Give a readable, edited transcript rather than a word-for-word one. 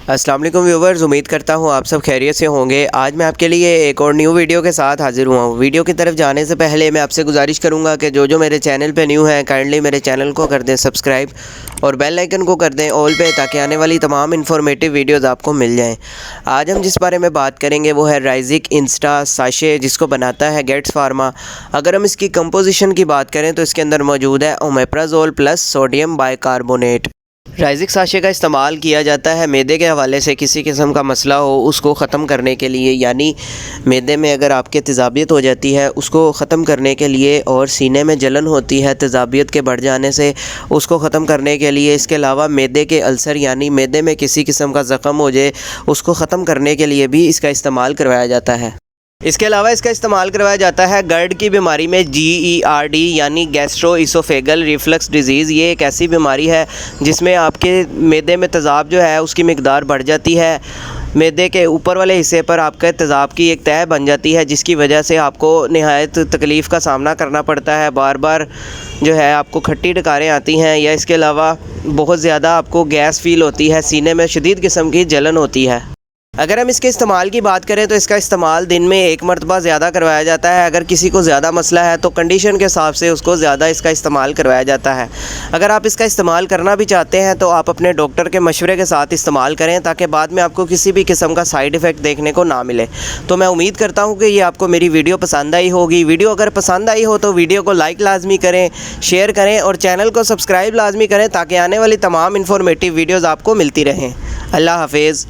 अस्सलाम वालेकुम व्यूवर्स, उम्मीद करता हूँ आप सब खैरियत से होंगे। आज मैं आपके लिए एक और न्यू वीडियो के साथ हाज़िर हुआ हूँ। वीडियो की तरफ जाने से पहले मैं आपसे गुजारिश करूँगा कि जो मेरे चैनल पे न्यू हैं काइंडली मेरे चैनल को कर दें सब्सक्राइब और बेल आइकन को कर दें ऑल पे, ताकि आने वाली तमाम इन्फॉर्मेटिव वीडियोज़ आपको मिल जाएँ। आज हम जिस बारे में बात करेंगे वो है राइजिक इंस्टा साशे, जिसको बनाता है गेट्स फार्मा। अगर हम इसकी कंपोजिशन की बात करें तो इसके अंदर मौजूद है ओमेप्राजोल प्लस सोडियम बाइकार्बोनेट। राइजिक साशे का इस्तेमाल किया जाता है मैदे के हवाले से किसी किस्म का मसला हो उसको ख़त्म करने के लिए, यानी मैदे में अगर आपके तेज़ाबियत हो जाती है उसको ख़त्म करने के लिए, और सीने में जलन होती है तेज़ाबियत के बढ़ जाने से उसको ख़त्म करने के लिए। इसके अलावा मैदे के अल्सर यानी मैदे में किसी किस्म का ज़ख़म हो जाए उसको ख़त्म करने के लिए भी इसका इस्तेमाल करवाया जाता है। इसके अलावा इसका इस्तेमाल करवाया जाता है GERD की बीमारी में, GERD यानी गैस्ट्रो इसोफेगल रिफ्लक्स डिज़ीज़। ये एक ऐसी बीमारी है जिसमें आपके मैदे में तेज़ाब जो है उसकी मिकदार बढ़ जाती है। मैदे के ऊपर वाले हिस्से पर आपके तेज़ाब की एक तह बन जाती है, जिसकी वजह से आपको निहायत तकलीफ़ का सामना करना पड़ता है। बार बार जो है आपको खट्टी डकारें आती हैं, या इसके अलावा बहुत ज़्यादा आपको गैस फ़ील होती है, सीने में शदीद किस्म की जलन होती है। अगर हम इसके इस्तेमाल की बात करें तो इसका इस्तेमाल दिन में एक मरतबा ज़्यादा करवाया जाता है। अगर किसी को ज़्यादा मसला है तो कंडीशन के हिसाब से उसको ज़्यादा इसका इस्तेमाल करवाया जाता है। अगर आप इसका इस्तेमाल करना भी चाहते हैं तो आप अपने डॉक्टर के मशवरे के साथ इस्तेमाल करें, ताकि बाद में आपको किसी भी किस्म का साइड इफ़ेक्ट देखने को ना मिले। तो मैं उम्मीद करता हूँ कि ये आपको मेरी वीडियो पसंद आई होगी। वीडियो अगर पसंद आई हो तो वीडियो को लाइक लाजमी करें, शेयर करें और चैनल को सब्सक्राइब लाजमी करें, ताकि आने वाली तमाम इन्फॉर्मेटिव वीडियोज़ आपको मिलती रहें। अल्लाह हाफिज़।